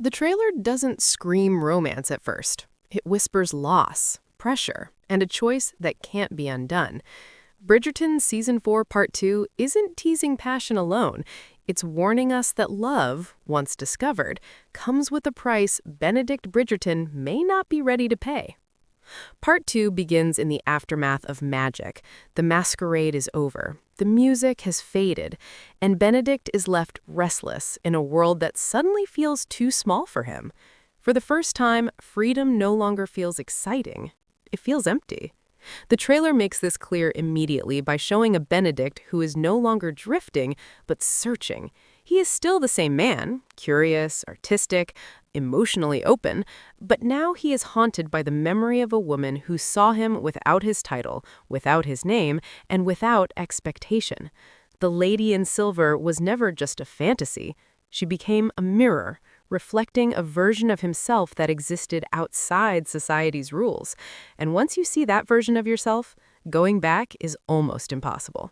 The trailer doesn't scream romance at first. It whispers loss, pressure, and a choice that can't be undone. Bridgerton Season 4 Part 2 isn't teasing passion alone. It's warning us that love, once discovered, comes with a price Benedict Bridgerton may not be ready to pay. Part 2 begins in the aftermath of magic. The masquerade is over. The music has faded, and Benedict is left restless in a world that suddenly feels too small for him. For the first time, freedom no longer feels exciting. It feels empty. The trailer makes this clear immediately by showing a Benedict who is no longer drifting, but searching. He is still the same man, curious, artistic, emotionally open, but now he is haunted by the memory of a woman who saw him without his title, without his name, and without expectation. The Lady in Silver was never just a fantasy. She became a mirror, reflecting a version of himself that existed outside society's rules. And once you see that version of yourself, going back is almost impossible.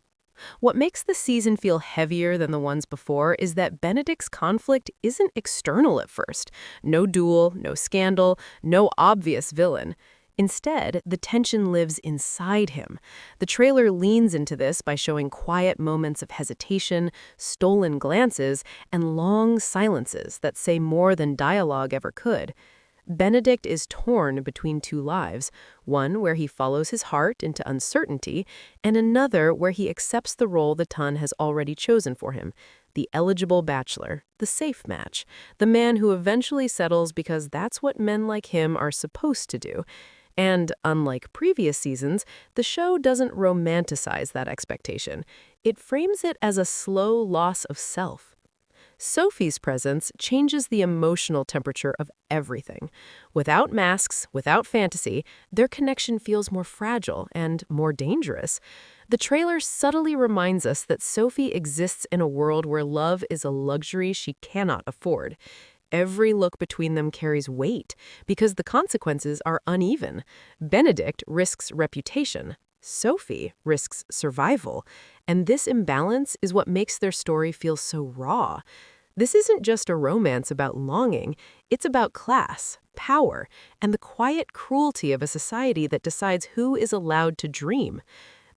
What makes the season feel heavier than the ones before is that Benedict's conflict isn't external at first. No duel, no scandal, no obvious villain. Instead, the tension lives inside him. The trailer leans into this by showing quiet moments of hesitation, stolen glances, and long silences that say more than dialogue ever could. Benedict is torn between two lives, one where he follows his heart into uncertainty, and another where he accepts the role the Ton has already chosen for him, the eligible bachelor, the safe match, the man who eventually settles because that's what men like him are supposed to do. And, unlike previous seasons, the show doesn't romanticize that expectation. It frames it as a slow loss of self. Sophie's presence changes the emotional temperature of everything. Without masks, without fantasy, their connection feels more fragile and more dangerous. The trailer subtly reminds us that Sophie exists in a world where love is a luxury she cannot afford. Every look between them carries weight because the consequences are uneven. Benedict risks reputation. Sophie risks survival, and this imbalance is what makes their story feel so raw. This isn't just a romance about longing, it's about class, power, and the quiet cruelty of a society that decides who is allowed to dream.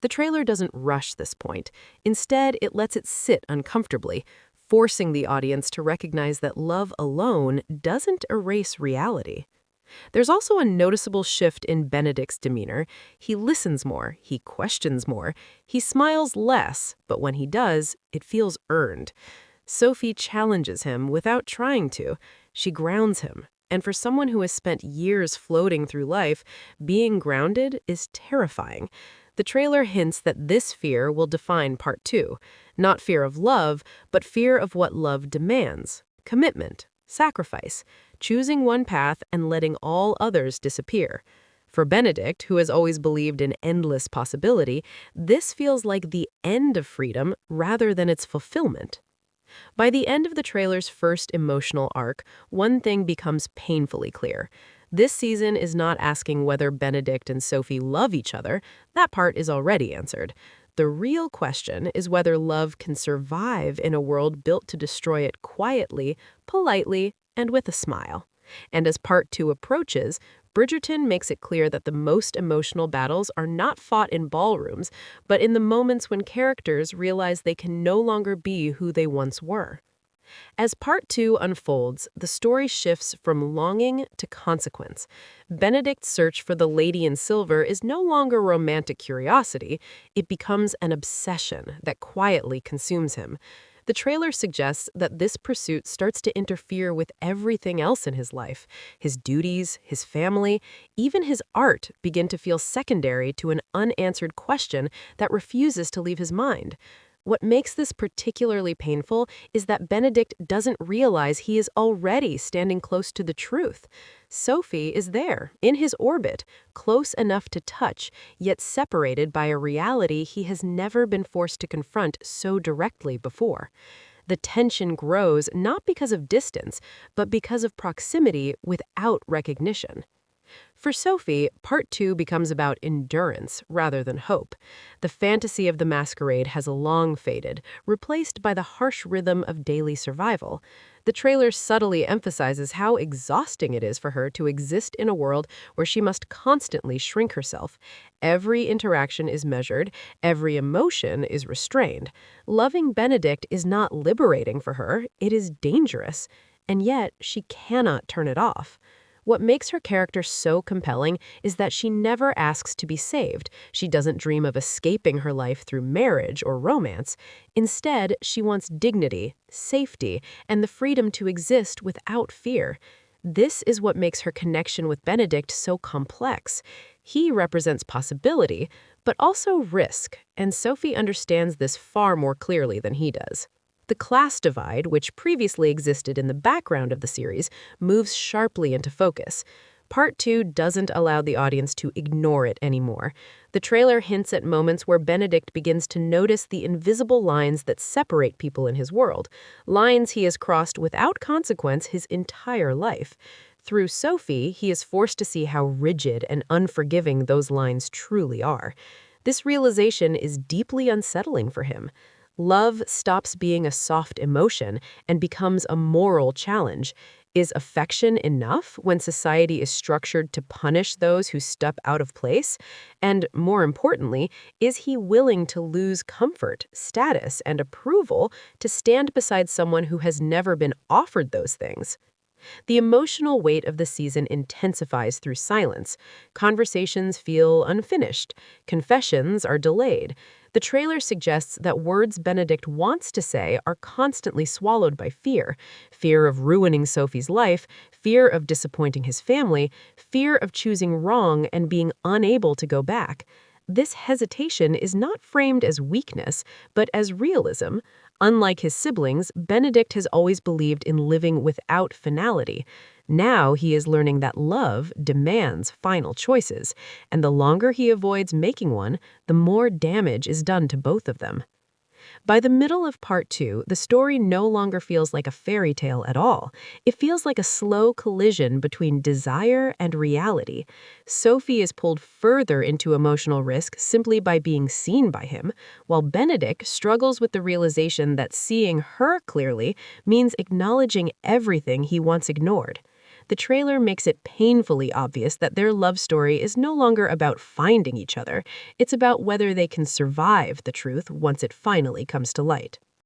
The trailer doesn't rush this point. Instead, it lets it sit uncomfortably, forcing the audience to recognize that love alone doesn't erase reality. There's also a noticeable shift in Benedict's demeanor. He listens more, he questions more, he smiles less, but when he does, it feels earned. Sophie challenges him without trying to. She grounds him. And for someone who has spent years floating through life, being grounded is terrifying. The trailer hints that this fear will define Part 2. Not fear of love, but fear of what love demands. Commitment, sacrifice, choosing one path and letting all others disappear. For Benedict, who has always believed in endless possibility, this feels like the end of freedom rather than its fulfillment. By the end of the trailer's first emotional arc, one thing becomes painfully clear. This season is not asking whether Benedict and Sophie love each other. That part is already answered. The real question is whether love can survive in a world built to destroy it quietly, politely, and with a smile. And as Part 2 approaches, Bridgerton makes it clear that the most emotional battles are not fought in ballrooms, but in the moments when characters realize they can no longer be who they once were. As Part 2 unfolds, the story shifts from longing to consequence. Benedict's search for the Lady in Silver is no longer romantic curiosity, it becomes an obsession that quietly consumes him. The trailer suggests that this pursuit starts to interfere with everything else in his life. His duties, his family, even his art begin to feel secondary to an unanswered question that refuses to leave his mind. What makes this particularly painful is that Benedict doesn't realize he is already standing close to the truth. Sophie is there, in his orbit, close enough to touch, yet separated by a reality he has never been forced to confront so directly before. The tension grows not because of distance, but because of proximity without recognition. For Sophie, part two becomes about endurance rather than hope. The fantasy of the masquerade has long faded, replaced by the harsh rhythm of daily survival. The trailer subtly emphasizes how exhausting it is for her to exist in a world where she must constantly shrink herself. Every interaction is measured, every emotion is restrained. Loving Benedict is not liberating for her, it is dangerous. And yet, she cannot turn it off. What makes her character so compelling is that she never asks to be saved. She doesn't dream of escaping her life through marriage or romance. Instead, she wants dignity, safety, and the freedom to exist without fear. This is what makes her connection with Benedict so complex. He represents possibility, but also risk, and Sophie understands this far more clearly than he does. The class divide, which previously existed in the background of the series, moves sharply into focus. Part 2 doesn't allow the audience to ignore it anymore. The trailer hints at moments where Benedict begins to notice the invisible lines that separate people in his world, lines he has crossed without consequence his entire life. Through Sophie, he is forced to see how rigid and unforgiving those lines truly are. This realization is deeply unsettling for him. Love stops being a soft emotion and becomes a moral challenge. Is affection enough when society is structured to punish those who step out of place? And more importantly, is he willing to lose comfort, status, and approval to stand beside someone who has never been offered those things? The emotional weight of the season intensifies through silence. Conversations feel unfinished. Confessions are delayed. The trailer suggests that words Benedict wants to say are constantly swallowed by fear. Fear of ruining Sophie's life, fear of disappointing his family, fear of choosing wrong and being unable to go back. This hesitation is not framed as weakness, but as realism. Unlike his siblings, Benedict has always believed in living without finality. Now he is learning that love demands final choices, and the longer he avoids making one, the more damage is done to both of them. By the middle of part 2, the story no longer feels like a fairy tale at all. It feels like a slow collision between desire and reality. Sophie is pulled further into emotional risk simply by being seen by him, while Benedict struggles with the realization that seeing her clearly means acknowledging everything he once ignored. The trailer makes it painfully obvious that their love story is no longer about finding each other. It's about whether they can survive the truth once it finally comes to light.